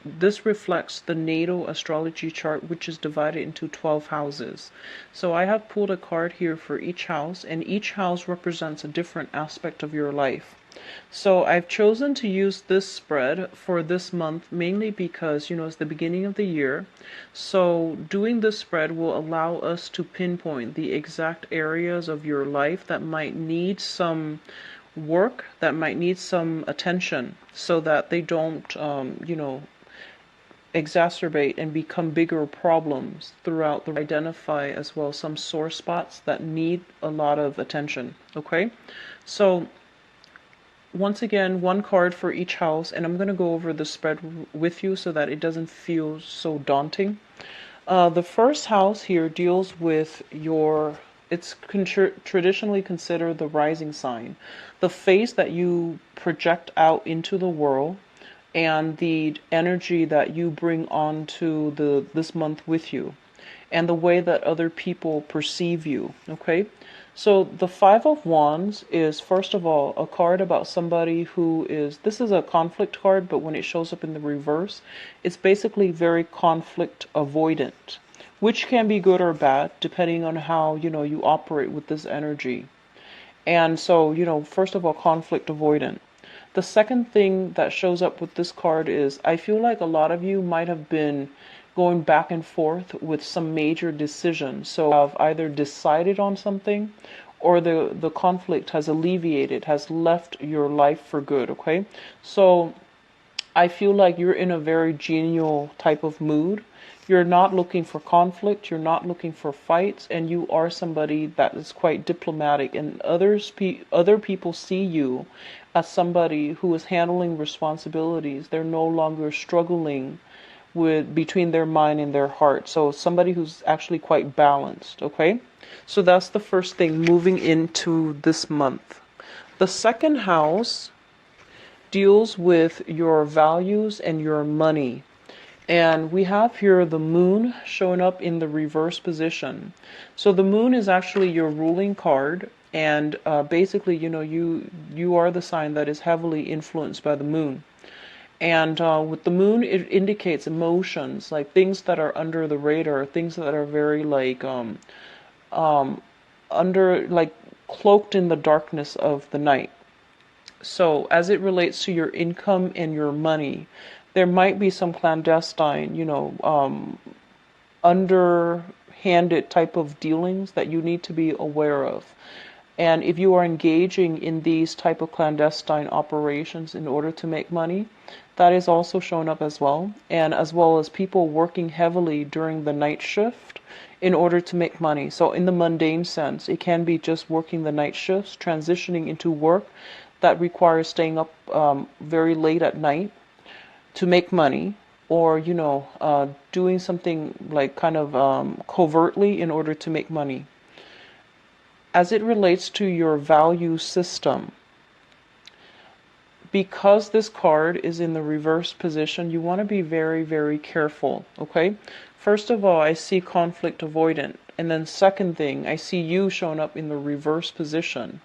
This reflects the natal astrology chart, which is divided into 12 houses. So I have pulled a card here for each house, and each house represents a different aspect of your life. So I've chosen to use this spread for this month mainly because, it's the beginning of the year. So doing this spread will allow us to pinpoint the exact areas of your life that might need some work, that might need some attention, so that they don't, exacerbate and become bigger problems throughout the identify as well some sore spots that need a lot of attention. Okay, so once again, one card for each house, and I'm going to go over the spread with you so that it doesn't feel so daunting. The first house here deals with it's traditionally considered the rising sign, the face that you project out into the world, and the energy that you bring onto this month with you, and the way that other people perceive you. Okay, so the Five of Wands is, first of all, a card about somebody who is, this is a conflict card, but when it shows up in the reverse, it's basically very conflict avoidant, which can be good or bad depending on how, you operate with this energy. And so, first of all, conflict avoidant. The second thing that shows up with this card is, I feel like a lot of you might have been going back and forth with some major decisions. So I've either decided on something, or the conflict has alleviated, has left your life for good. Okay, so I feel like you're in a very genial type of mood. You're not looking for conflict, you're not looking for fights, and you are somebody that is quite diplomatic, and other people see you as somebody who is handling responsibilities. They're no longer struggling with between their mind and their heart. So somebody who's actually quite balanced. Okay, so that's the first thing moving into this month. The second house deals with your values and your money. And we have here the moon showing up in the reverse position. So the moon is actually your ruling card, and basically, you are the sign that is heavily influenced by the moon. And with the moon, it indicates emotions, like things that are under the radar, things that are very under, like, cloaked in the darkness of the night. So as it relates to your income and your money, there might be some clandestine, underhanded type of dealings that you need to be aware of. And if you are engaging in these type of clandestine operations in order to make money, that is also shown up as well. And as well as people working heavily during the night shift in order to make money. So in the mundane sense, it can be just working the night shifts, transitioning into work that requires staying up very late at night to make money, or doing something like kind of covertly in order to make money. As it relates to your value system, because this card is in the reverse position, you want to be very, very careful. Okay, first of all, I see conflict avoidant, and then second thing, I see you showing up in the reverse position.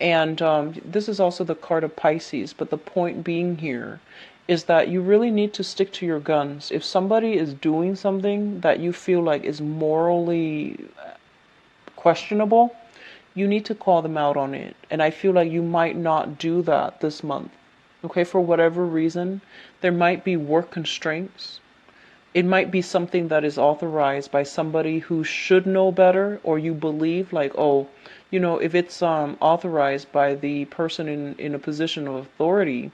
And this is also the card of Pisces, but the point being here is that you really need to stick to your guns. If somebody is doing something that you feel like is morally questionable, you need to call them out on it. And I feel like you might not do that this month. Okay, for whatever reason, there might be work constraints. It might be something that is authorized by somebody who should know better, or you believe like, oh, if it's authorized by the person in a position of authority,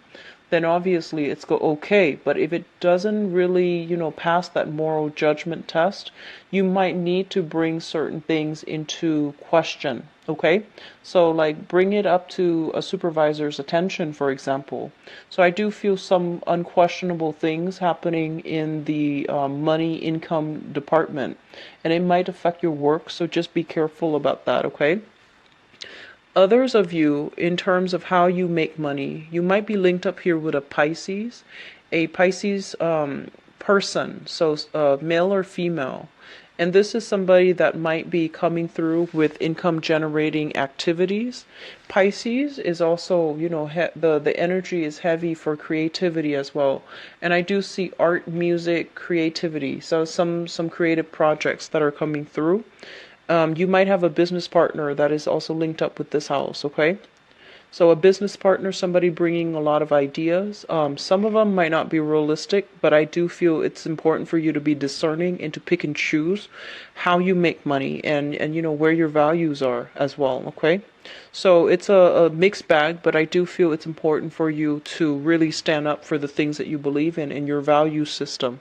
then obviously it's okay. But if it doesn't really, pass that moral judgment test, you might need to bring certain things into question. Okay, so like bring it up to a supervisor's attention, for example. So I do feel some unquestionable things happening in the money income department, and it might affect your work. So just be careful about that. Okay. Others of you, in terms of how you make money, you might be linked up here with a Pisces person, so male or female. And this is somebody that might be coming through with income generating activities. Pisces is also, the energy is heavy for creativity as well. And I do see art, music, creativity. So some creative projects that are coming through. You might have a business partner that is also linked up with this house, okay? So a business partner, somebody bringing a lot of ideas. Some of them might not be realistic, but I do feel it's important for you to be discerning and to pick and choose how you make money and where your values are as well, okay? So it's a mixed bag, but I do feel it's important for you to really stand up for the things that you believe in your value system.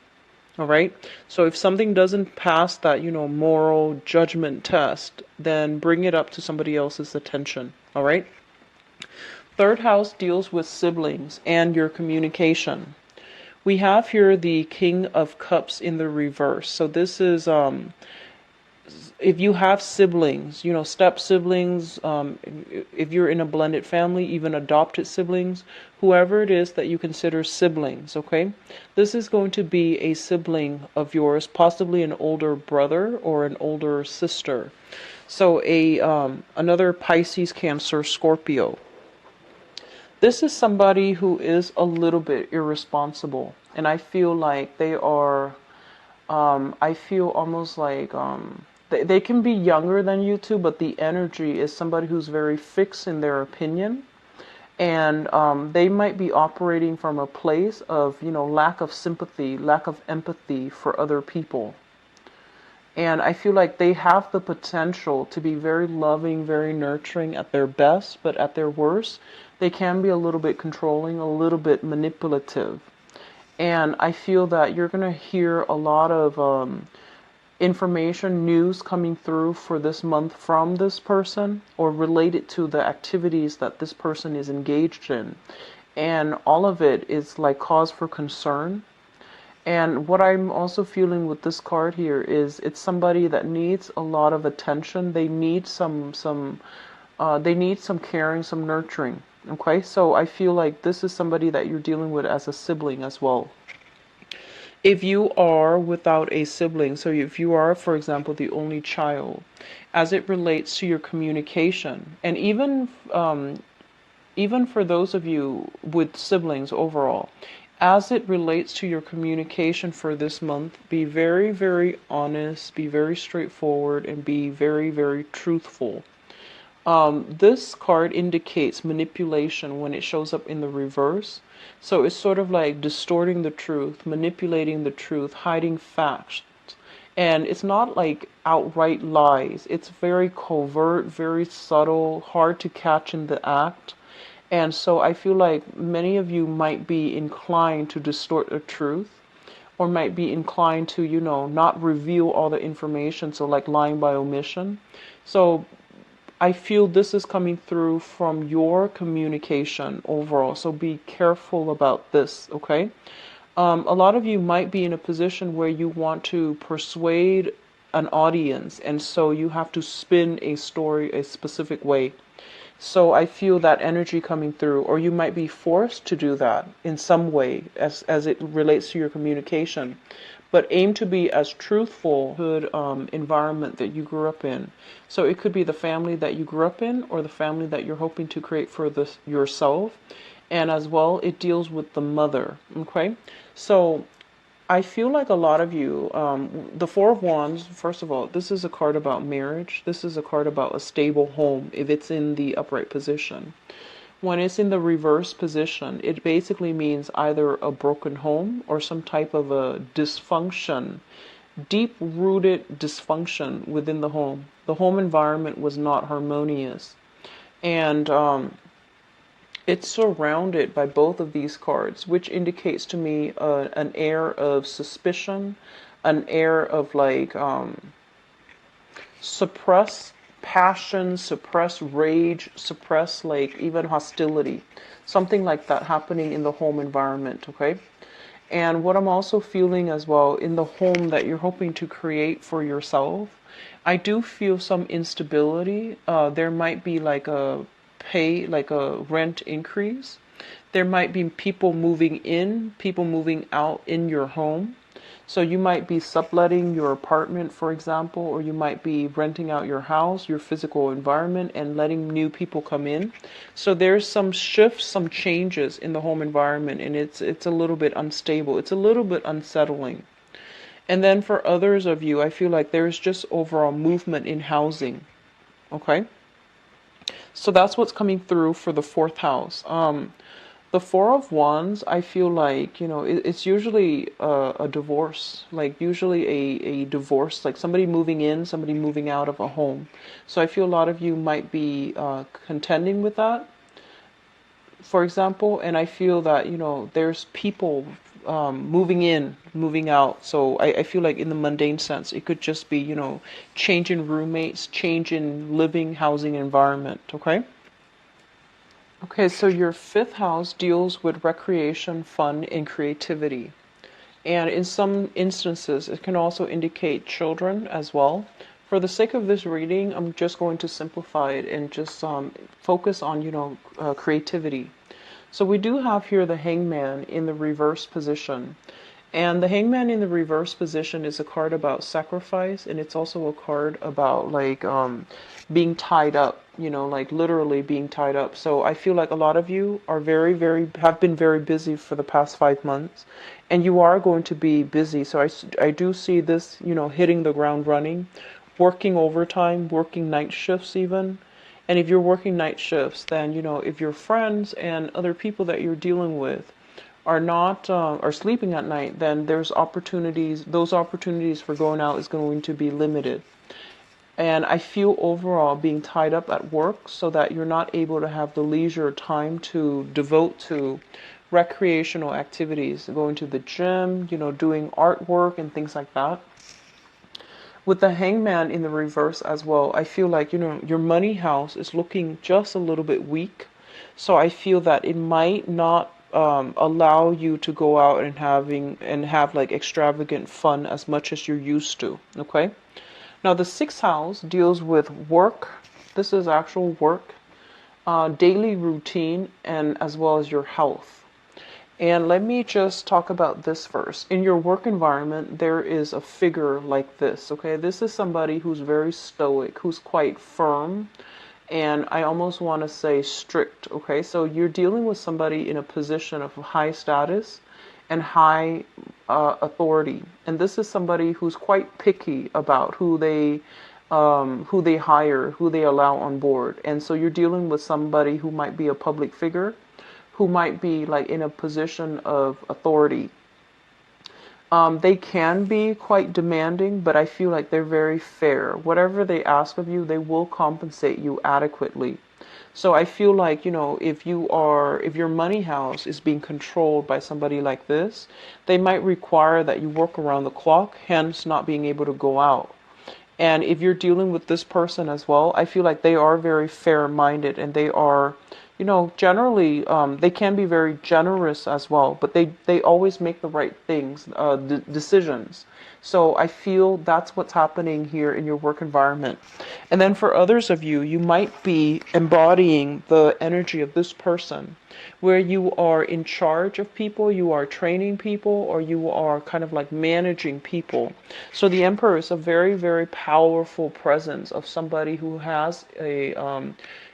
All right. So if something doesn't pass that, moral judgment test, then bring it up to somebody else's attention. All right. Third house deals with siblings and your communication. We have here the King of Cups in the reverse. So this is if you have siblings, step siblings, if you're in a blended family, even adopted siblings, whoever it is that you consider siblings, okay? This is going to be a sibling of yours, possibly an older brother or an older sister. So another Pisces, Cancer, Scorpio. This is somebody who is a little bit irresponsible, and I feel like they are I feel almost like they can be younger than you two, but the energy is somebody who's very fixed in their opinion. And they might be operating from a place of, lack of sympathy, lack of empathy for other people. And I feel like they have the potential to be very loving, very nurturing at their best, but at their worst, they can be a little bit controlling, a little bit manipulative. And I feel that you're going to hear a lot of information, news coming through for this month from this person or related to the activities that this person is engaged in. And all of it is like cause for concern. And what I'm also feeling with this card here is it's somebody that needs a lot of attention. They need they need some caring, some nurturing. Okay, so I feel like this is somebody that you're dealing with as a sibling as well. If you are without a sibling, so if you are, for example, the only child, as it relates to your communication, and even for those of you with siblings overall, as it relates to your communication for this month, be very, very honest, be very straightforward, and be very, very truthful. This card indicates manipulation when it shows up in the reverse. So it's sort of like distorting the truth, manipulating the truth, hiding facts. And it's not like outright lies. It's very covert, very subtle, hard to catch in the act. And so I feel like many of you might be inclined to distort the truth or might be inclined to, not reveal all the information. So like lying by omission. So I feel this is coming through from your communication overall. So be careful about this, okay? A lot of you might be in a position where you want to persuade an audience, and so you have to spin a story a specific way. So I feel that energy coming through, or you might be forced to do that in some way as it relates to your communication. But aim to be as truthful, good environment that you grew up in. So it could be the family that you grew up in or the family that you're hoping to create for yourself. And as well, it deals with the mother, okay? So I feel like a lot of you, the Four of Wands, first of all, this is a card about marriage. This is a card about a stable home if it's in the upright position. When it's in the reverse position, it basically means either a broken home or some type of a dysfunction, deep-rooted dysfunction within the home. The home environment was not harmonious. And it's surrounded by both of these cards, which indicates to me an air of suspicion, an air of like suppressed passion, suppress rage, suppress like even hostility, something like that happening in the home environment, okay? And what I'm also feeling as well in the home that you're hoping to create for yourself, I do feel some instability. There might be like a rent increase. There might be people moving in, people moving out in your home. So you might be subletting your apartment, for example, or you might be renting out your house, your physical environment, and letting new people come in. So there's some shifts, some changes in the home environment, and it's a little bit unstable. It's a little bit unsettling. And then for others of you, I feel like there's just overall movement in housing. Okay? So that's what's coming through for the fourth house. The Four of Wands, I feel like, it's usually a divorce, like usually a divorce, like somebody moving in, somebody moving out of a home. So I feel a lot of you might be contending with that, for example, and I feel that, there's people moving in, moving out. So I feel like in the mundane sense, it could just be, change in roommates, change in living, housing environment, okay? Okay, so your fifth house deals with recreation, fun, and creativity. And in some instances, it can also indicate children as well. For the sake of this reading, I'm just going to simplify it and just focus on, creativity. So we do have here the Hangman in the reverse position. And the Hangman in the reverse position is a card about sacrifice, and it's also a card about like being tied up, like literally being tied up. So I feel like a lot of you are have been very busy for the past 5 months, and you are going to be busy. So I do see this, hitting the ground running, working overtime, working night shifts even. And if you're working night shifts, then, if your friends and other people that you're dealing with are not are sleeping at night, then there's opportunities. Those opportunities for going out is going to be limited. And I feel overall being tied up at work so that you're not able to have the leisure time to devote to recreational activities, going to the gym, doing artwork and things like that. With the Hangman in the reverse as well, I feel like, your money house is looking just a little bit weak. So I feel that it might not allow you to go out and have like extravagant fun as much as you're used to. Okay. Now the sixth house deals with work. This is actual work, daily routine, and as well as your health. And let me just talk about this first. In your work environment, there is a figure like this. Okay. This is somebody who's very stoic, who's quite firm, and I almost want to say strict. Okay, so you're dealing with somebody in a position of high status and high authority, and this is somebody who's quite picky about who they hire, who they allow on board. And so you're dealing with somebody who might be a public figure, who might be like in a position of authority. They can be quite demanding, but I feel like they're very fair. Whatever they ask of you, they will compensate you adequately. So I feel like, if your money house is being controlled by somebody like this, they might require that you work around the clock, hence not being able to go out. And if you're dealing with this person as well, I feel like they are very fair-minded, and they are, generally, they can be very generous as well, but they always make the right things, decisions. So I feel that's what's happening here in your work environment. And then for others of you, you might be embodying the energy of this person, where you are in charge of people, you are training people, or you are kind of like managing people. So the Emperor is a very, very powerful presence of somebody who has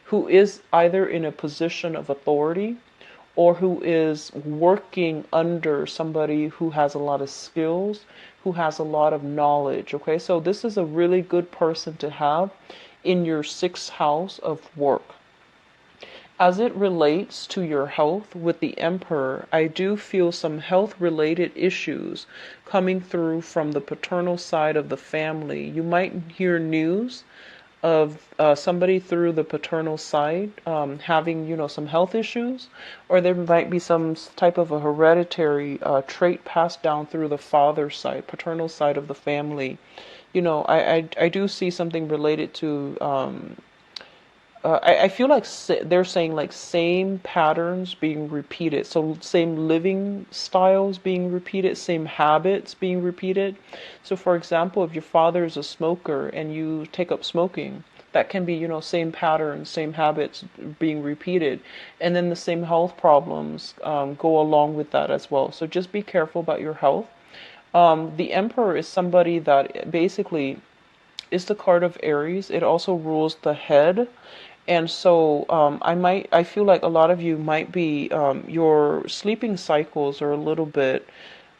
who is either in a position of authority, or who is working under somebody who has a lot of skills, who has a lot of knowledge. Okay, so this is a really good person to have in your sixth house of work. As it relates to your health with the Emperor, I do feel some health related issues coming through from the paternal side of the family. You might hear news of somebody through the paternal side having, some health issues, or there might be some type of a hereditary trait passed down through the father's side, paternal side of the family. I do see something related to I feel like they're saying like same patterns being repeated. So same living styles being repeated, same habits being repeated. So for example, if your father is a smoker and you take up smoking, that can be, same patterns, same habits being repeated. And then the same health problems go along with that as well. So just be careful about your health. The Emperor is somebody that basically is the card of Aries. It also rules the head. And so I feel like a lot of you might be, your sleeping cycles are a little bit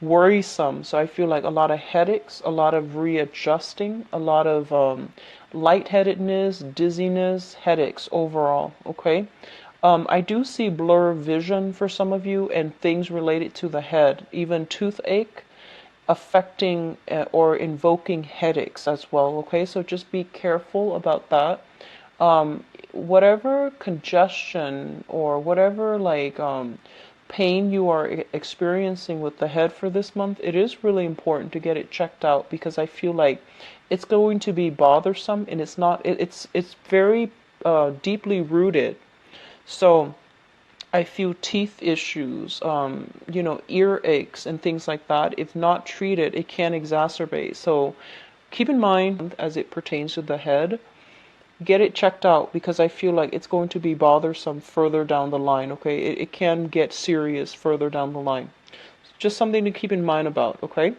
worrisome. So I feel like a lot of headaches, a lot of readjusting, a lot of lightheadedness, dizziness, headaches overall. Okay. I do see blur vision for some of you and things related to the head, even toothache affecting or invoking headaches as well. Okay, so just be careful about that. Whatever congestion or whatever pain you are experiencing with the head for this month, it is really important to get it checked out, because I feel like it's going to be bothersome, and it's not. It's very deeply rooted. So I feel teeth issues, ear aches and things like that. If not treated, it can exacerbate. So keep in mind, as it pertains to the head, get it checked out, because I feel like it's going to be bothersome further down the line. Okay, it can get serious further down the line. Just something to keep in mind about. Okay,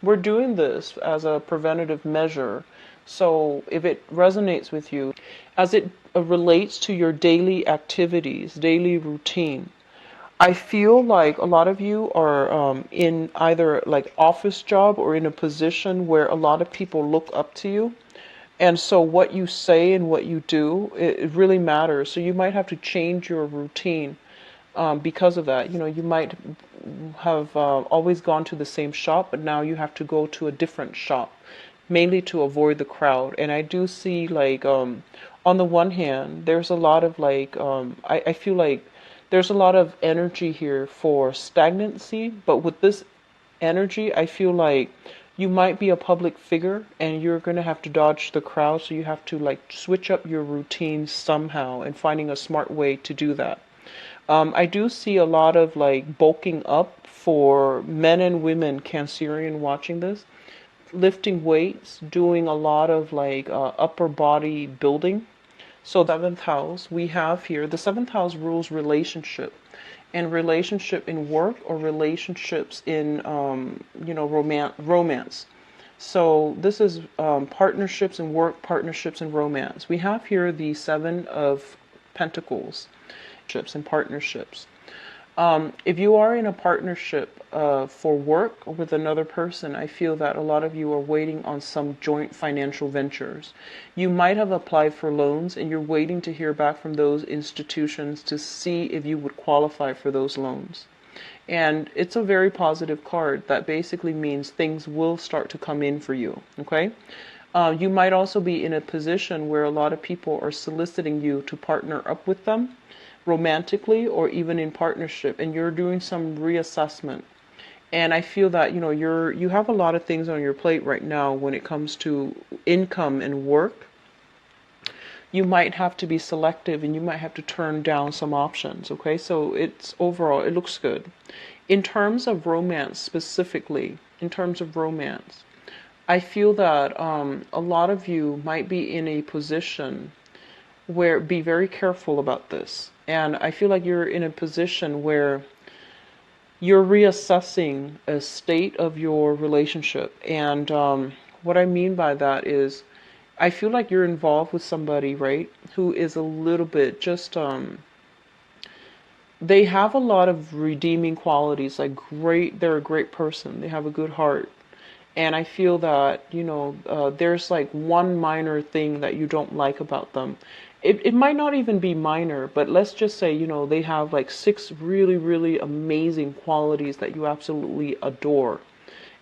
we're doing this as a preventative measure. So if it resonates with you, as it relates to your daily activities, daily routine, I feel like a lot of you are in either like office job or in a position where a lot of people look up to you. And so what you say and what you do, it really matters. So you might have to change your routine because of that. You might have always gone to the same shop, but now you have to go to a different shop, mainly to avoid the crowd. And I do see on the one hand, there's a lot of I feel like there's a lot of energy here for stagnancy, but with this energy, I feel like you might be a public figure and you're going to have to dodge the crowd, so you have to switch up your routine somehow and finding a smart way to do that. I do see a lot of bulking up for men and women Cancerian watching this, lifting weights, doing a lot of upper body building. So seventh house, we have here, the seventh house rules relationship, and relationship in work or relationships in, romance. So this is partnerships in work, partnerships in romance. We have here the Seven of Pentacles, and partnerships. If you are in a partnership for work with another person, I feel that a lot of you are waiting on some joint financial ventures. You might have applied for loans and you're waiting to hear back from those institutions to see if you would qualify for those loans. And it's a very positive card that basically means things will start to come in for you, okay? You might also be in a position where a lot of people are soliciting you to partner up with them, romantically or even in partnership, and you're doing some reassessment. And I feel that you have a lot of things on your plate right now when it comes to income and work. You might have to be selective and you might have to turn down some options. Okay, so it's overall, it looks good. In terms of romance, specifically in terms of romance, I feel that a lot of you might be in a position where, be very careful about this. And I feel like you're in a position where you're reassessing a state of your relationship. And what I mean by that is, I feel like you're involved with somebody, right, who is a little bit just, they have a lot of redeeming qualities, they're a great person, they have a good heart. And I feel that, there's one minor thing that you don't like about them. It might not even be minor, but let's just say, they have 6 really, really amazing qualities that you absolutely adore.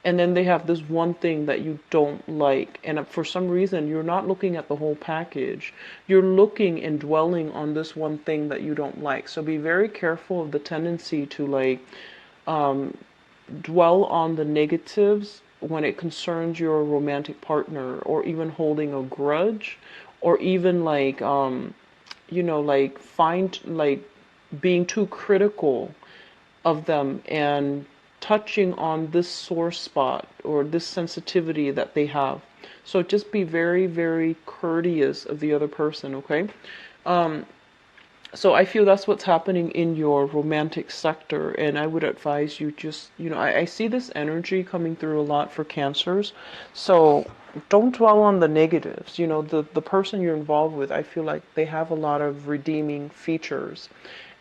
And then they have this one thing that you don't like. And for some reason, you're not looking at the whole package. You're looking and dwelling on this one thing that you don't like. So be very careful of the tendency to dwell on the negatives when it concerns your romantic partner, or even holding a grudge, or even being too critical of them and touching on this sore spot or this sensitivity that they have. So just be very, very courteous of the other person, okay? So I feel that's what's happening in your romantic sector, and I would advise you just, I see this energy coming through a lot for cancers. So don't dwell on the negatives. The person you're involved with, I feel like they have a lot of redeeming features.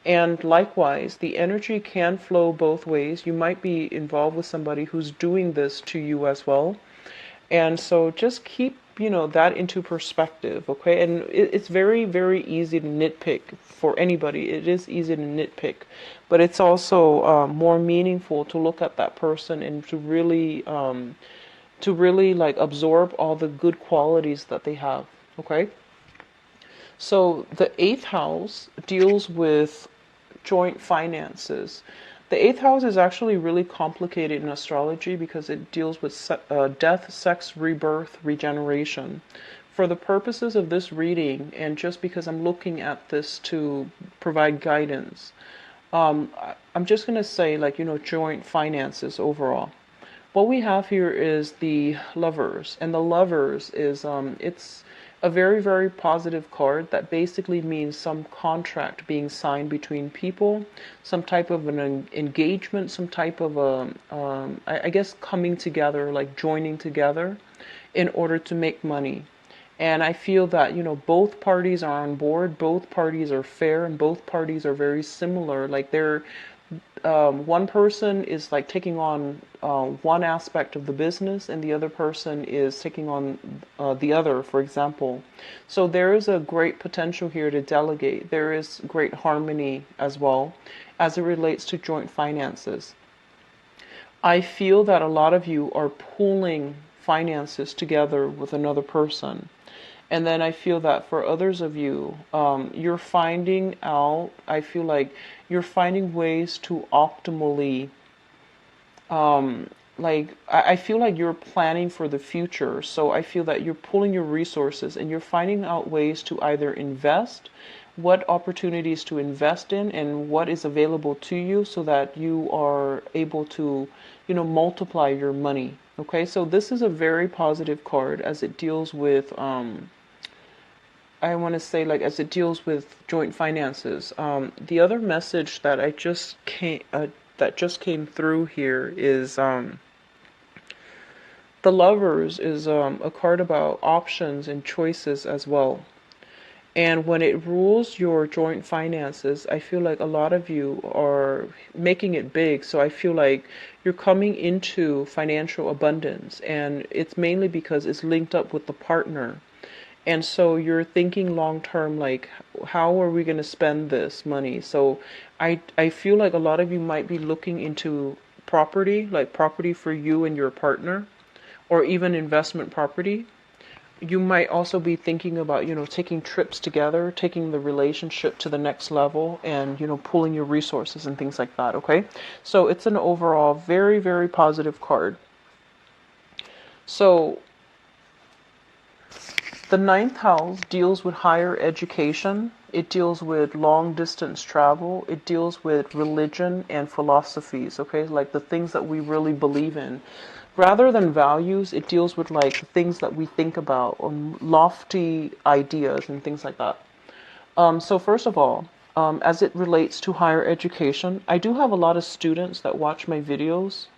And likewise, the energy can flow both ways. You might be involved with somebody who's doing this to you as well. And so just keep, that into perspective, okay? And it's very, very easy to nitpick for anybody. It is easy to nitpick, but it's also more meaningful to look at that person and to really like absorb all the good qualities that they have, okay? So the eighth house deals with joint finances. The eighth house is actually really complicated in astrology because it deals with death, sex, rebirth, regeneration. For the purposes of this reading, and just because I'm looking at this to provide guidance, I'm just going to say, like, joint finances overall. What we have here is the lovers, and the lovers is it's a very, very positive card that basically means some contract being signed between people, some type of an engagement, some type of I guess coming together, like joining together in order to make money. And I feel that, both parties are on board, both parties are fair, and both parties are very similar. Like one person is like taking on one aspect of the business, and the other person is taking on the other, for example. So there is a great potential here to delegate. There is great harmony as well as it relates to joint finances. I feel that a lot of you are pooling finances together with another person. And then I feel that for others of you, you're finding out, I feel like you're finding ways to optimally, I feel like you're planning for the future. So I feel that you're pulling your resources and you're finding out ways to either invest, what opportunities to invest in, and what is available to you so that you are able to, multiply your money. Okay, so this is a very positive card as it deals with, I want to say, like, as it deals with joint finances. The other message that came through here is the lovers is a card about options and choices as well. And when it rules your joint finances, I feel like a lot of you are making it big. So I feel like you're coming into financial abundance, and it's mainly because it's linked up with the partner. And so you're thinking long term, like, how are we going to spend this money? So I feel like a lot of you might be looking into property, like property for you and your partner, or even investment property. You might also be thinking about, taking trips together, taking the relationship to the next level, and, pooling your resources and things like that, okay? So it's an overall very, very positive card. So the ninth house deals with higher education. It deals with long distance travel. It deals with religion and philosophies, okay? Like the things that we really believe in. Rather than values, it deals with like the things that we think about, lofty ideas and things like that. So first of all, as it relates to higher education, I do have a lot of students that watch my videos.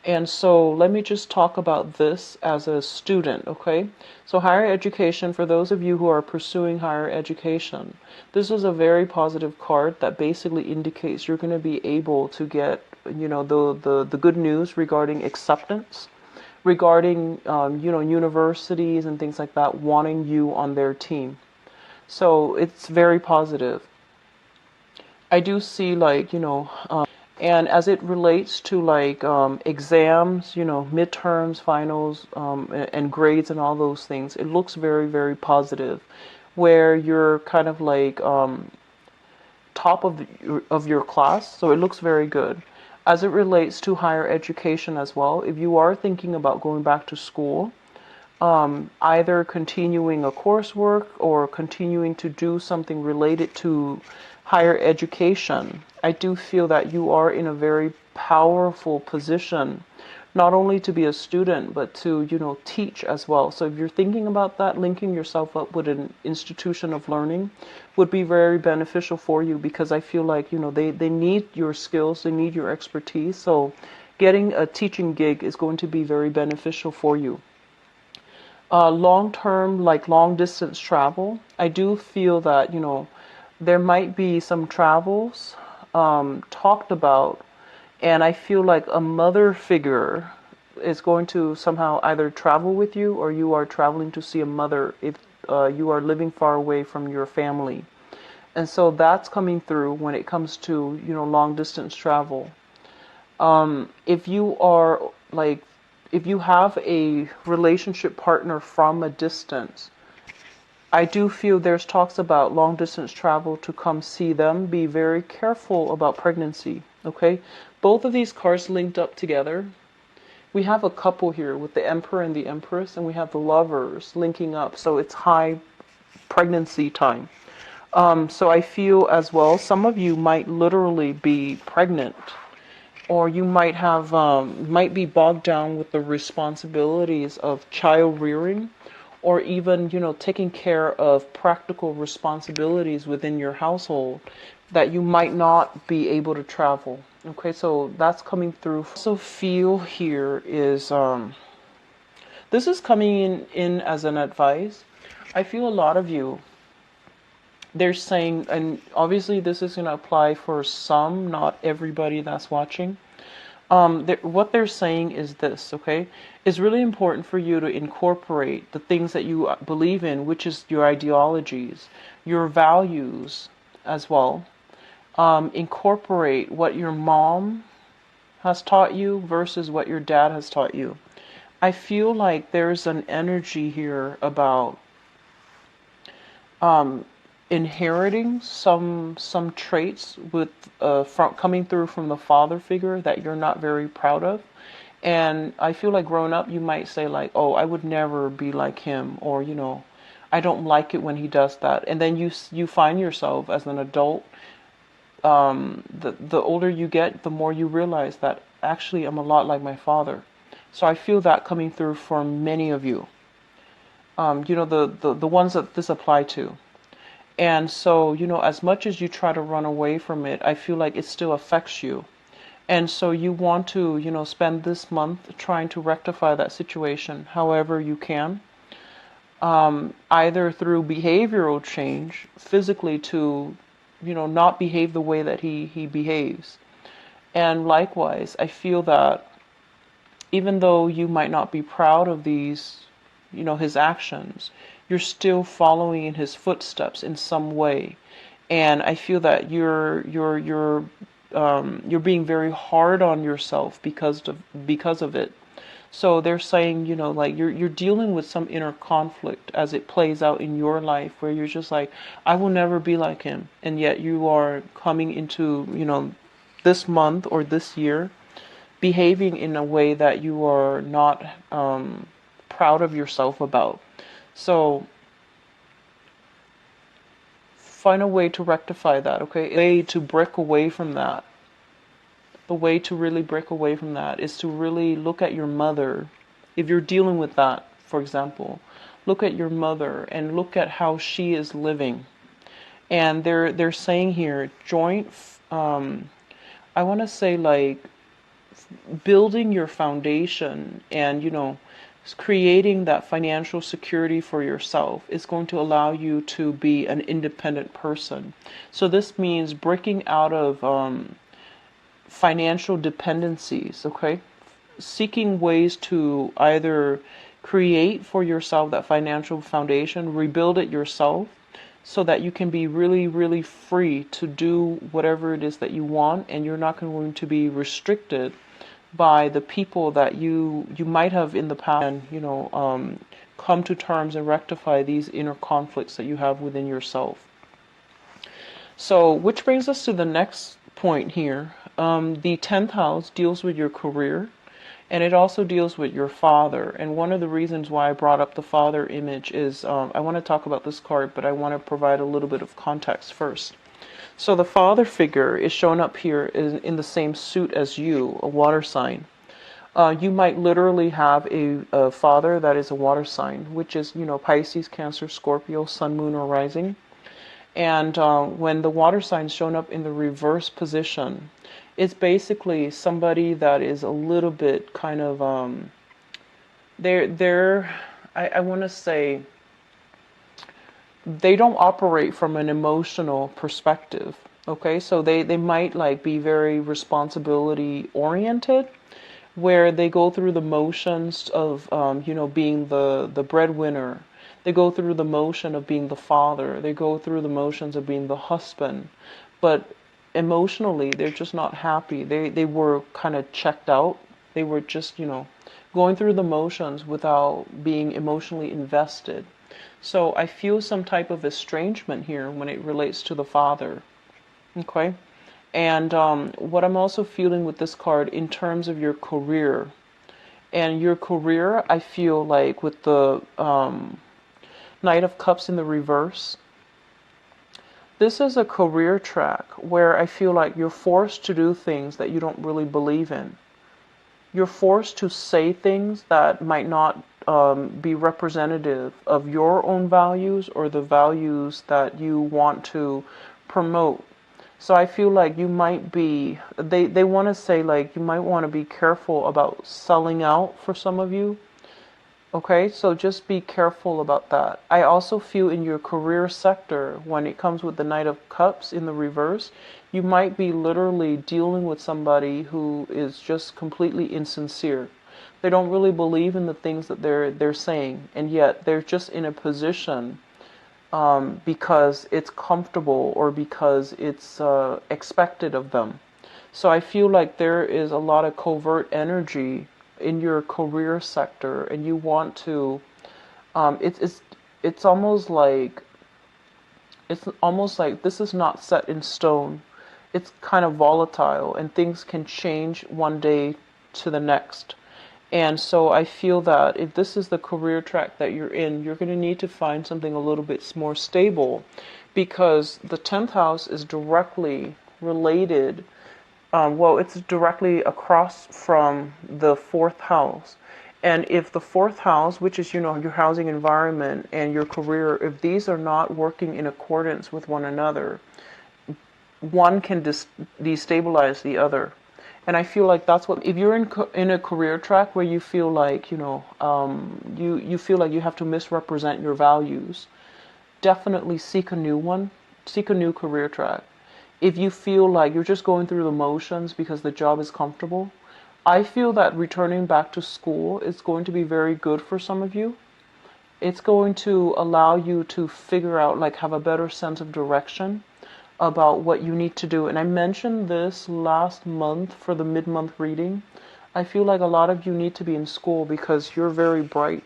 And so let me just talk about this as a student, okay? So higher education, for those of you who are pursuing higher education, this is a very positive card that basically indicates you're going to be able to get, the good news regarding acceptance, regarding, universities and things like that wanting you on their team. So it's very positive. I do see like, and as it relates to like exams, midterms, finals, and grades and all those things, it looks very, very positive, where you're kind of like top of your class. So it looks very good. As it relates to higher education as well, if you are thinking about going back to school, either continuing a coursework or continuing to do something related to higher education. I do feel that you are in a very powerful position, not only to be a student, but to, teach as well. So if you're thinking about that, linking yourself up with an institution of learning would be very beneficial for you, because I feel like, they need your skills, they need your expertise. So getting a teaching gig is going to be very beneficial for you. Long term, like long distance travel, I do feel that, there might be some travels talked about, and I feel like a mother figure is going to somehow either travel with you, or you are traveling to see a mother if you are living far away from your family. And so that's coming through when it comes to, long distance travel. If you are like, if you have a relationship partner from a distance, I do feel there's talks about long distance travel to come see them. Be very careful about pregnancy, okay? Both of these cards linked up together. We have a couple here with the Emperor and the Empress, and we have the Lovers linking up. So it's high pregnancy time. So I feel as well, some of you might literally be pregnant, or you might have might be bogged down with the responsibilities of child rearing, or even, taking care of practical responsibilities within your household, that you might not be able to travel. Okay, so that's coming through. So feel here is this is coming in as an advice. I feel a lot of you, they're saying, and obviously this is going to apply for some, not everybody that's watching. What they're saying is this, okay? It's really important for you to incorporate the things that you believe in, which is your ideologies, your values as well. Incorporate what your mom has taught you versus what your dad has taught you. I feel like there's an energy here about inheriting some traits with from coming through from the father figure that you're not very proud of. And I feel like growing up, you might say like, oh, I would never be like him, or, I don't like it when he does that. And then you find yourself as an adult, the older you get, the more you realize that actually I'm a lot like my father. So I feel that coming through for many of you. The ones that this apply to. And so, as much as you try to run away from it, I feel like it still affects you. And so you want to, spend this month trying to rectify that situation however you can. Either through behavioral change, physically to, not behave the way that he behaves. And likewise, I feel that even though you might not be proud of these, his actions, you're still following in his footsteps in some way. And I feel that you're being very hard on yourself because of it. So they're saying, like you're dealing with some inner conflict as it plays out in your life, where you're just like, I will never be like him. And yet you are coming into, this month or this year behaving in a way that you are not proud of yourself about. So find a way to rectify that, okay? A way to break away from that. The way to really break away from that is to really look at your mother. If you're dealing with that, for example, look at your mother and look at how she is living. And they're saying here, I want to say like building your foundation and, creating that financial security for yourself is going to allow you to be an independent person. So this means breaking out of financial dependencies, okay? Seeking ways to either create for yourself that financial foundation, rebuild it yourself, so that you can be really, really free to do whatever it is that you want, and you're not going to be restricted by the people that you might have in the past, and come to terms and rectify these inner conflicts that you have within yourself. So, which brings us to the next point here. The 10th house deals with your career, and it also deals with your father. And one of the reasons why I brought up the father image is I want to talk about this card, but I want to provide a little bit of context first. So the father figure is shown up here in the same suit as you, a water sign. You might literally have a father that is a water sign, which is, Pisces, Cancer, Scorpio, Sun, Moon, or Rising. And when the water sign's shown up in the reverse position, it's basically somebody that is a little bit kind of, I want to say, they don't operate from an emotional perspective. Okay, so they might like be very responsibility oriented, where they go through the motions of being the breadwinner. They go through the motion of being the father. They go through the motions of being the husband. But emotionally, they're just not happy. They were kind of checked out. They were just, going through the motions without being emotionally invested. So I feel some type of estrangement here when it relates to the father. Okay? And what I'm also feeling with this card in terms of your career. And your career, I feel like with the Knight of Cups in the reverse, this is a career track where I feel like you're forced to do things that you don't really believe in. You're forced to say things that might not be representative of your own values or the values that you want to promote. So I feel like you might be, they want to say like you might want to be careful about selling out for some of you. Okay, so just be careful about that. I also feel in your career sector, when it comes with the Knight of Cups in the reverse, you might be literally dealing with somebody who is just completely insincere. They don't really believe in the things that they're saying, and yet they're just in a position because it's comfortable or because it's expected of them. So I feel like there is a lot of covert energy in your career sector, and you want to. It's almost like this is not set in stone. It's kind of volatile, and things can change one day to the next. And so I feel that if this is the career track that you're in, you're going to need to find something a little bit more stable, because the 10th house is directly related. It's directly across from the 4th house. And if the 4th house, which is, your housing environment and your career, if these are not working in accordance with one another, one can destabilize the other. And I feel like that's what, if you're in a career track where you feel like, you feel like you have to misrepresent your values, definitely seek a new one, seek a new career track. If you feel like you're just going through the motions because the job is comfortable, I feel that returning back to school is going to be very good for some of you. It's going to allow you to figure out, like, have a better sense of direction about what you need to do. And I mentioned this last month for the mid-month reading. I feel like a lot of you need to be in school because you're very bright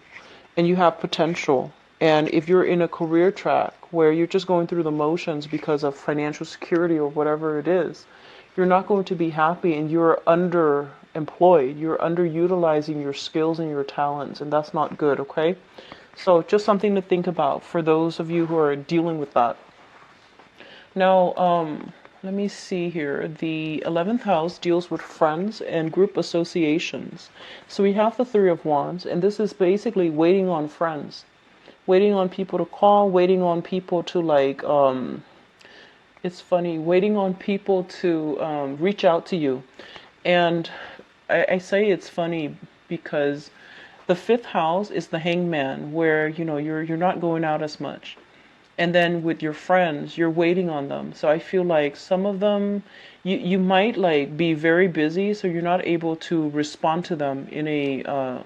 and you have potential. And if you're in a career track where you're just going through the motions because of financial security or whatever it is, you're not going to be happy, and you're underemployed. You're underutilizing your skills and your talents, and that's not good, okay? So just something to think about for those of you who are dealing with that. Now, let me see here. The 11th house deals with friends and group associations. So we have the Three of Wands, and this is basically waiting on friends. Waiting on people to call, waiting on people to it's funny, waiting on people to reach out to you. And I say it's funny because the 5th house is the Hangman, where, you're not going out as much. And then with your friends, you're waiting on them. So I feel like some of them, you might like be very busy, so you're not able to respond to them in a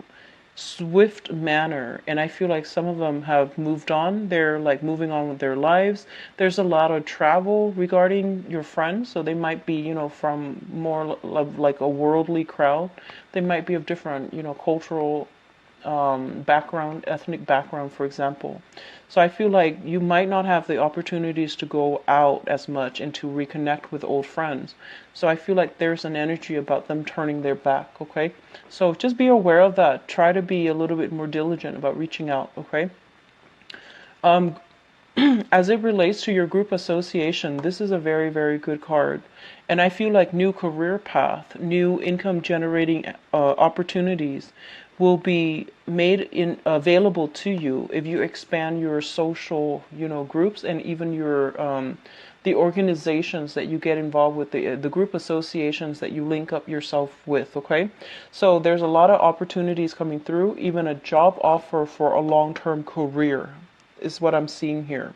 swift manner. And I feel like some of them have moved on. They're like moving on with their lives. There's a lot of travel regarding your friends. So they might be, from more like a worldly crowd. They might be of different, cultural background, ethnic background, for example. So I feel like you might not have the opportunities to go out as much and to reconnect with old friends. So I feel like there's an energy about them turning their back, okay? So just be aware of that. Try to be a little bit more diligent about reaching out, okay? as it relates to your group association, this is a very, very good card. And I feel like new career path, new income generating opportunities will be made available to you if you expand your social, groups, and even your the organizations that you get involved with, the group associations that you link up yourself with. Okay, so there's a lot of opportunities coming through, even a job offer for a long-term career is what I'm seeing here.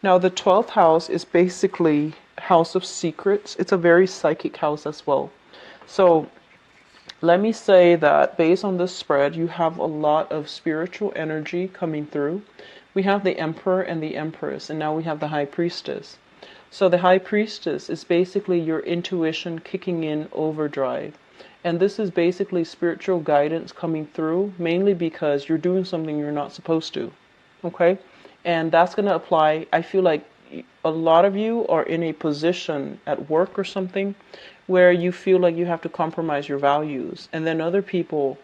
Now, the 12th house is basically house of secrets. It's a very psychic house as well. So let me say that based on this spread, you have a lot of spiritual energy coming through. We have the Emperor and the Empress, and now we have the High Priestess. So the High Priestess is basically your intuition kicking in overdrive. And this is basically spiritual guidance coming through, mainly because you're doing something you're not supposed to. Okay? And that's going to apply. I feel like a lot of you are in a position at work or something where you feel like you have to compromise your values. And then other people,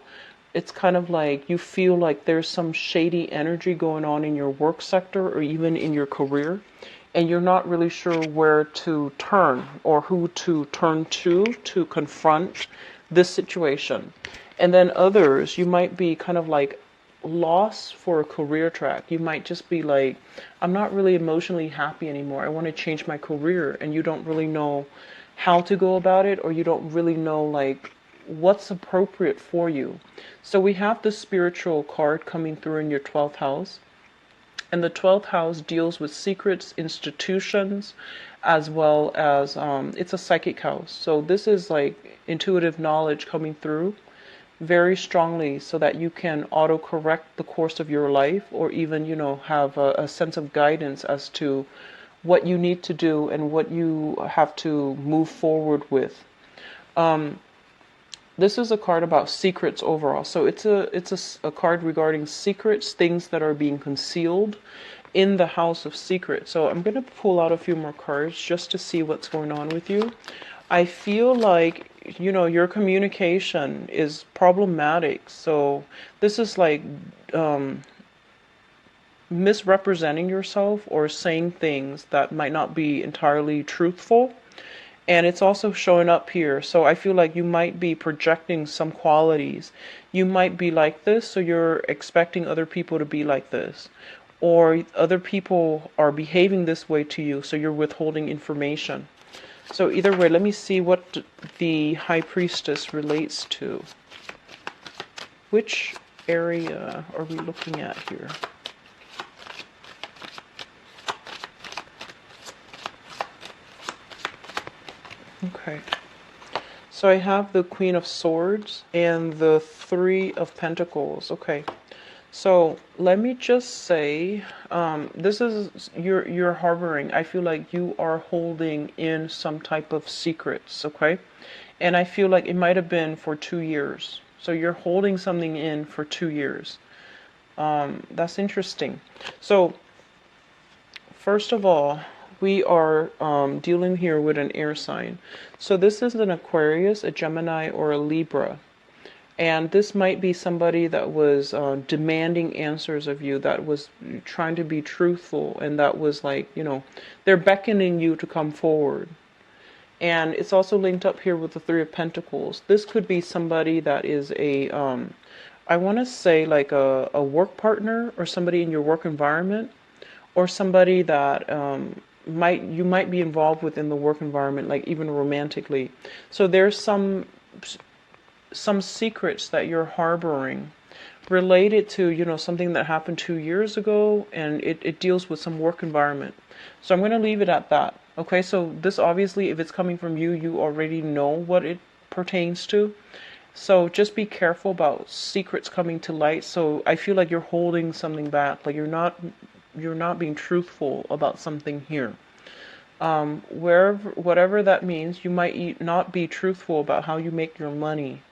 it's kind of like you feel like there's some shady energy going on in your work sector or even in your career. And you're not really sure where to turn or who to turn to confront this situation. And then others, you might be kind of like lost for a career track. You might just be like, I'm not really emotionally happy anymore. I want to change my career. And you don't really know how to go about it, or you don't really know like what's appropriate for you. So we have the spiritual card coming through in your 12th house. And the 12th house deals with secrets, institutions, as well as it's a psychic house. So this is like intuitive knowledge coming through very strongly so that you can auto-correct the course of your life, or even, have a sense of guidance as to what you need to do and what you have to move forward with. This is a card about secrets overall. So it's a card regarding secrets, things that are being concealed in the house of secrets. So I'm going to pull out a few more cards just to see what's going on with you. I feel like, your communication is problematic. So this is like misrepresenting yourself or saying things that might not be entirely truthful. And it's also showing up here. So I feel like you might be projecting some qualities. You might be like this, so you're expecting other people to be like this. Or other people are behaving this way to you, so you're withholding information. So either way, let me see what the High Priestess relates to. Which area are we looking at here? Okay, so I have the Queen of Swords and the Three of Pentacles. Okay, so let me just say, this is you're harboring. I feel like you are holding in some type of secrets. Okay, and I feel like it might have been for 2 years. So you're holding something in for 2 years. That's interesting. So first of all, we are dealing here with an air sign. So this is an Aquarius, a Gemini, or a Libra. And this might be somebody that was demanding answers of you, that was trying to be truthful, and that was like, they're beckoning you to come forward. And it's also linked up here with the Three of Pentacles. This could be somebody that is I want to say like a work partner, or somebody in your work environment, or somebody that you might be involved with in the work environment, like even romantically. So there's some secrets that you're harboring related to, something that happened 2 years ago, and it deals with some work environment. So I'm going to leave it at that. Okay, so this obviously, if it's coming from you, you already know what it pertains to. So just be careful about secrets coming to light. So I feel like you're holding something back, like you're not being truthful about something here. Whatever that means, you might not be truthful about how you make your money.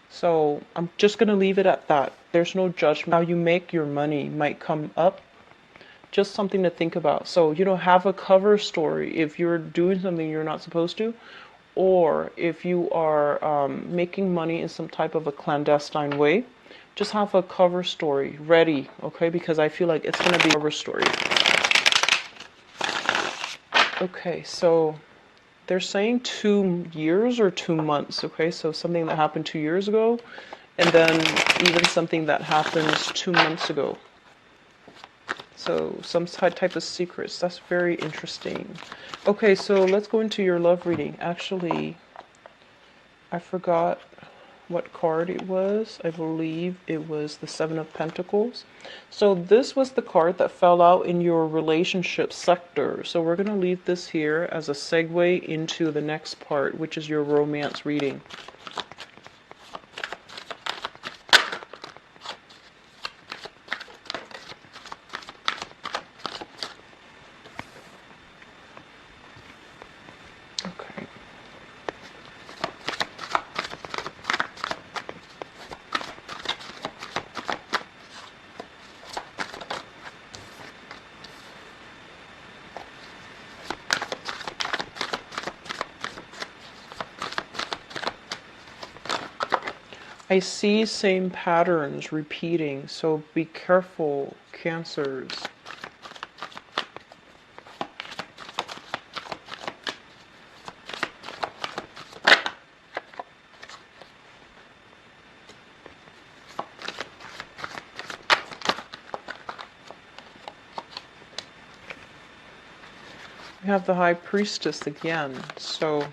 So I'm just going to leave it at that. There's no judgment. How you make your money might come up. Just something to think about. So, have a cover story if you're doing something you're not supposed to, or if you are making money in some type of a clandestine way. just have a cover story ready, okay? Because I feel like it's going to be a cover story. Okay, so they're saying 2 years or 2 months, okay? So something that happened 2 years ago, and then even something that happens 2 months ago. So some type of secrets. That's very interesting. Okay, so let's go into your love reading. Actually, I forgot what card it was. I believe it was the Seven of Pentacles. So this was the card that fell out in your relationship sector. So we're going to leave this here as a segue into the next part, which is your romance reading. Okay. I see same patterns repeating, so be careful, Cancers. We have the High Priestess again, so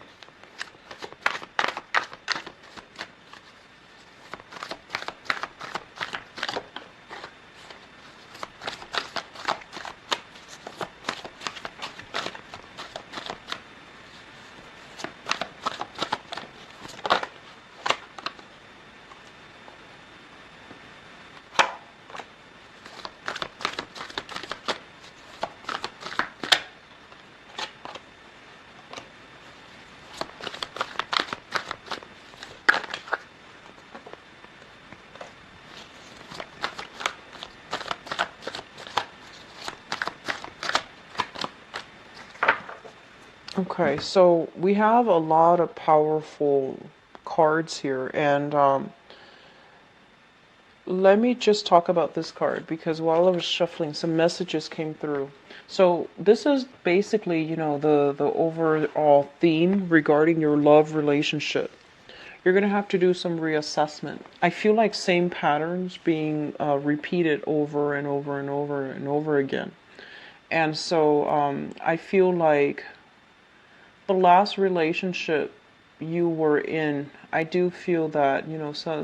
okay, so we have a lot of powerful cards here, and let me just talk about this card because while I was shuffling, some messages came through. So this is basically, the overall theme regarding your love relationship. You're going to have to do some reassessment. I feel like same patterns being repeated over and over and over and over again. And so I feel like the last relationship you were in, I do feel that, so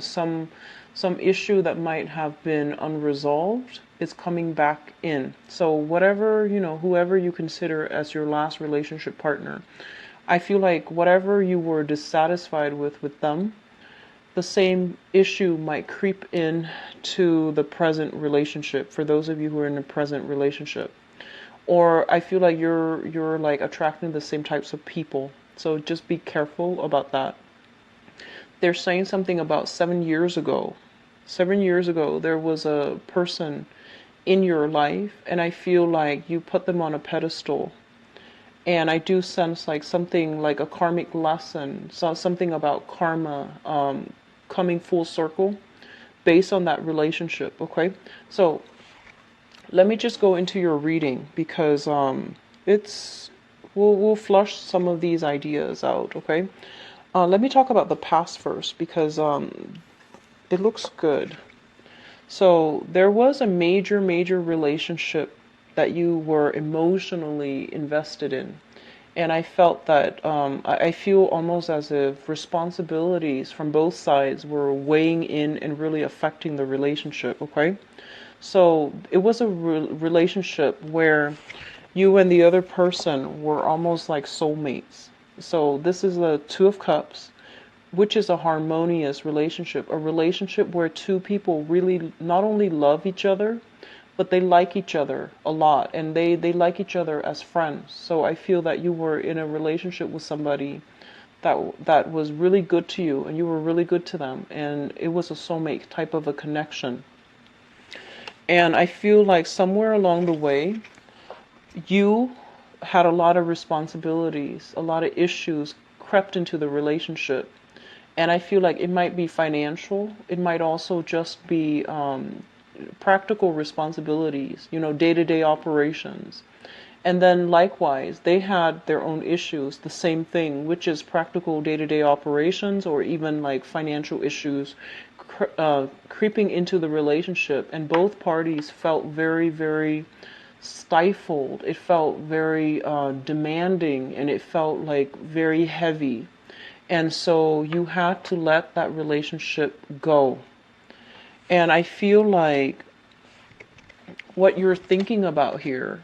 some issue that might have been unresolved is coming back in. So whatever, whoever you consider as your last relationship partner, I feel like whatever you were dissatisfied with them, the same issue might creep in to the present relationship for those of you who are in a present relationship. Or I feel like you're like attracting the same types of people. So just be careful about that. They're saying something about 7 years ago. 7 years ago, there was a person in your life, and I feel like you put them on a pedestal. And I do sense like something like a karmic lesson, so something about karma coming full circle based on that relationship, okay? So let me just go into your reading because we'll flush some of these ideas out, okay? Let me talk about the past first because it looks good. So there was a major relationship that you were emotionally invested in. And I felt that I feel almost as if responsibilities from both sides were weighing in and really affecting the relationship, okay? So it was a relationship where you and the other person were almost like soulmates. So this is a Two of Cups, which is a harmonious relationship, a relationship where two people really not only love each other, but they like each other a lot, and they like each other as friends. So I feel that you were in a relationship with somebody that was really good to you, and you were really good to them, and it was a soulmate type of a connection. And I feel like somewhere along the way, you had a lot of responsibilities, a lot of issues crept into the relationship. And I feel like it might be financial. It might also just be practical responsibilities, day-to-day operations. And then likewise, they had their own issues, the same thing, which is practical day-to-day operations or even like financial issues creeping into the relationship. And both parties felt very, very stifled. It felt very demanding, and it felt like very heavy. And so you had to let that relationship go. And I feel like what you're thinking about here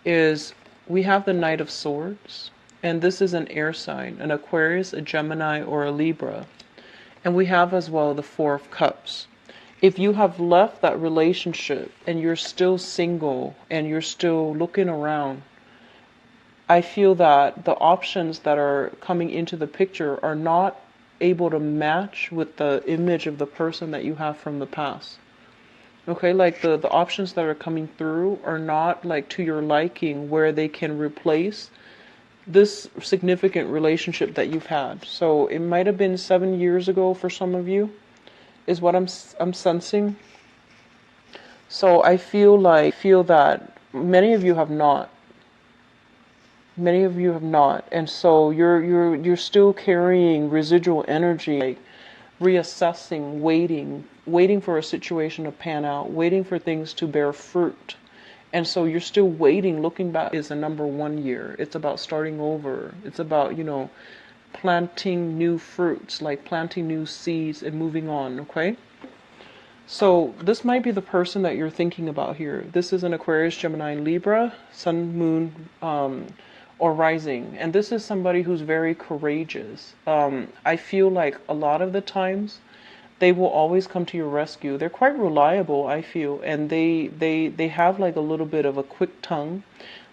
is we have the Knight of Swords, and this is an air sign, an Aquarius, a Gemini, or a Libra. And we have as well the Four of Cups. If you have left that relationship and you're still single and you're still looking around, I feel that the options that are coming into the picture are not able to match with the image of the person that you have from the past. Okay, like the options that are coming through are not like to your liking where they can replace this significant relationship that you've had. So it might have been 7 years ago for some of you, is what I'm sensing. So I feel that many of you have not. Many of you have not, and so you're still carrying residual energy, like reassessing, waiting for a situation to pan out, waiting for things to bear fruit. And so you're still waiting. Looking back is a number 1 year. It's about starting over. It's about, planting new fruits, like planting new seeds and moving on, okay? So this might be the person that you're thinking about here. This is an Aquarius, Gemini, Libra, Sun, Moon, or rising. And this is somebody who's very courageous. I feel like a lot of the times they will always come to your rescue. They're quite reliable, I feel, and they have like a little bit of a quick tongue.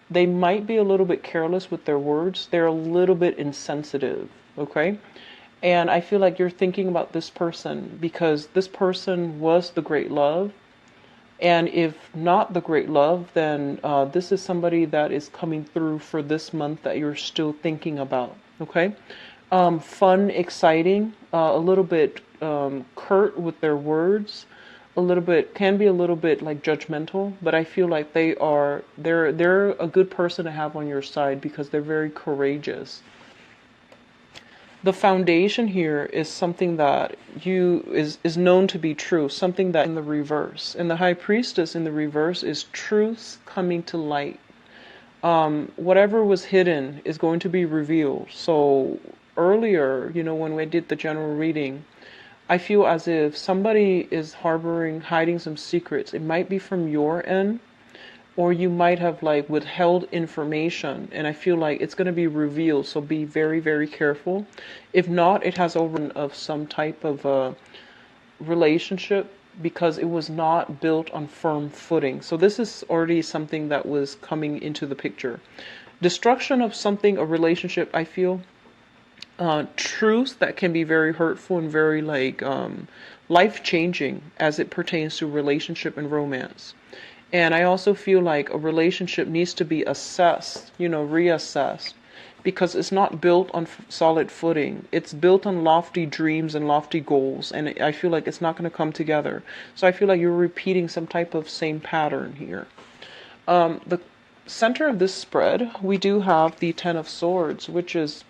They might be a little bit careless with their words. They're a little bit insensitive, okay? And I feel like you're thinking about this person because this person was the great love. And if not the great love, then this is somebody that is coming through for this month that you're still thinking about, okay? Fun, exciting, a little bit curt with their words, can be a little bit like judgmental, but I feel like they're a good person to have on your side because they're very courageous. The foundation here is something that is known to be true, something that in the reverse. And the High Priestess in the reverse is truths coming to light. Whatever was hidden is going to be revealed. So earlier, when we did the general reading, I feel as if somebody is hiding some secrets. It might be from your end, or you might have like withheld information, and I feel like it's going to be revealed, so be very, very careful. If not, it has over of some type of a relationship because it was not built on firm footing. So this is already something that was coming into the picture. Destruction of something, a relationship, I feel. Truths that can be very hurtful and very like life-changing as it pertains to relationship and romance. And I also feel like a relationship needs to be assessed, reassessed, because it's not built on solid footing. It's built on lofty dreams and lofty goals, and I feel like it's not going to come together. So I feel like you're repeating some type of same pattern here. The center of this spread, we do have the Ten of Swords, which is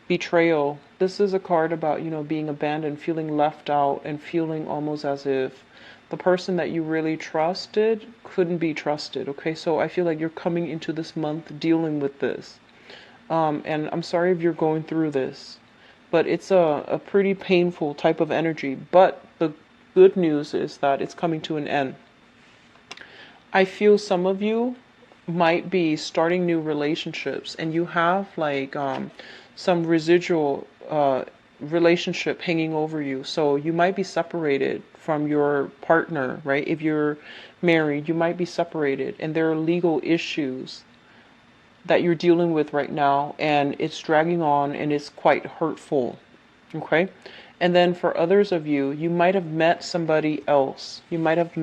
betrayal. This is a card about, being abandoned, feeling left out, and feeling almost as if the person that you really trusted couldn't be trusted, okay? So I feel like you're coming into this month dealing with this. And I'm sorry if you're going through this, but it's a pretty painful type of energy. But the good news is that it's coming to an end. I feel some of you might be starting new relationships, and you have like some residual relationship hanging over you. So you might be separated from your partner, right? If you're married, you might be separated, and there are legal issues that you're dealing with right now, and it's dragging on, and it's quite hurtful, okay? And then for others of you, you might have met somebody else. You might have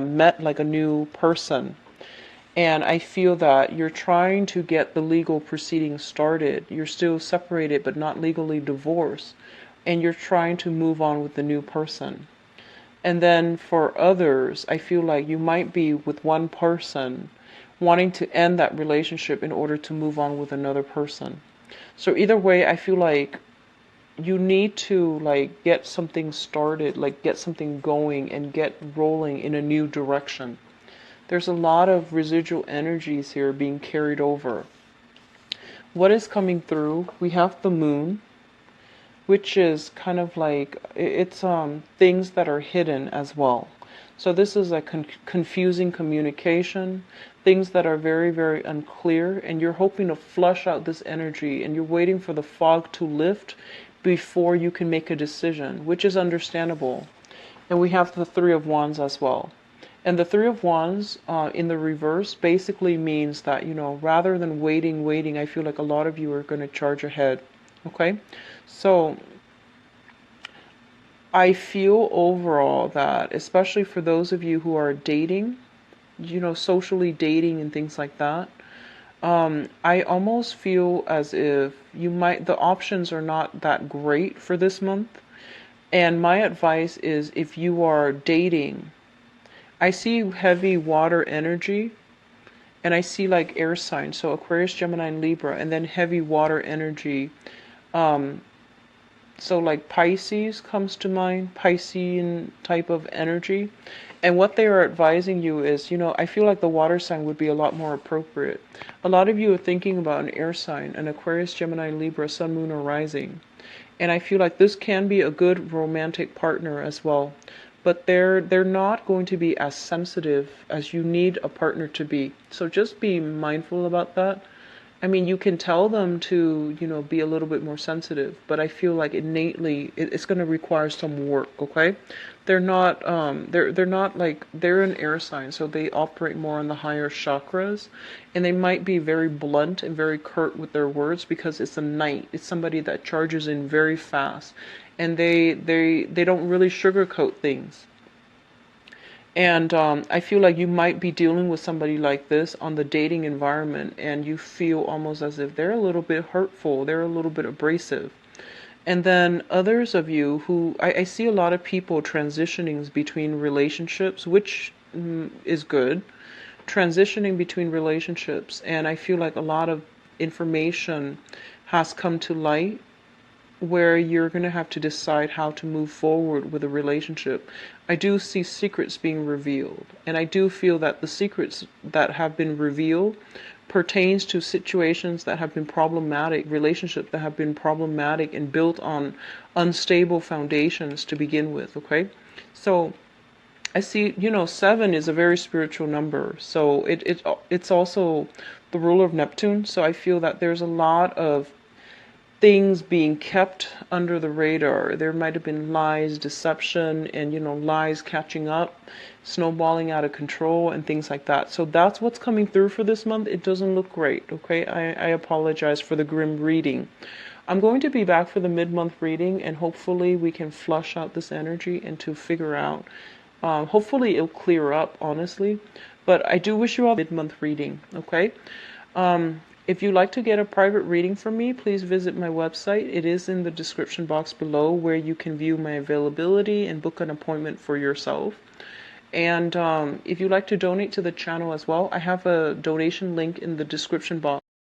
met like a new person. And I feel that you're trying to get the legal proceedings started. You're still separated, but not legally divorced. and you're trying to move on with the new person. And then for others, I feel like you might be with one person wanting to end that relationship in order to move on with another person. So either way, I feel like you need to like get something started, like get something going and get rolling in a new direction. There's a lot of residual energies here being carried over. What is coming through? We have the moon, which is kind of like it's things that are hidden as well. So this is a confusing communication, things that are very, very unclear, and you're hoping to flush out this energy, and you're waiting for the fog to lift before you can make a decision, which is understandable. And we have the Three of Wands as well. And the Three of Wands in the reverse basically means that, rather than waiting, I feel like a lot of you are going to charge ahead. Okay? So I feel overall that, especially for those of you who are dating, socially dating and things like that, I almost feel as if the options are not that great for this month. And my advice is, if you are dating, I see heavy water energy, and I see like air signs, so Aquarius, Gemini, and Libra, and then heavy water energy. So like Pisces comes to mind, Piscean type of energy. And what they are advising you is, I feel like the water sign would be a lot more appropriate. A lot of you are thinking about an air sign, an Aquarius, Gemini, Libra, Sun, Moon, or Rising. And I feel like this can be a good romantic partner as well. But they're not going to be as sensitive as you need a partner to be. So just be mindful about that. I mean, you can tell them to, be a little bit more sensitive, but I feel like innately it's going to require some work, okay? They're not, they're not like, they're an air sign, so they operate more on the higher chakras, and they might be very blunt and very curt with their words because it's a knight. It's somebody that charges in very fast, and they don't really sugarcoat things. And I feel like you might be dealing with somebody like this on the dating environment, and you feel almost as if they're a little bit hurtful, they're a little bit abrasive. And then others of you who, I see a lot of people transitioning between relationships, which is good, transitioning between relationships. And I feel like a lot of information has come to light where you're going to have to decide how to move forward with a relationship. I do see secrets being revealed, and I do feel that the secrets that have been revealed pertains to situations that have been problematic, relationships that have been problematic and built on unstable foundations to begin with, okay? So I see, 7 is a very spiritual number, so it's also the ruler of Neptune, so I feel that there's a lot of things being kept under the radar. There might have been lies, deception, and lies catching up, snowballing out of control, and things like that. So that's what's coming through for this month. It doesn't look great, okay? I apologize for the grim reading. I'm going to be back for the mid-month reading, and hopefully we can flush out this energy and to figure out. Hopefully it'll clear up, honestly. But I do wish you all a mid-month reading, okay? If you'd like to get a private reading from me, please visit my website. It is in the description box below, where you can view my availability and book an appointment for yourself. And if you'd like to donate to the channel as well, I have a donation link in the description box.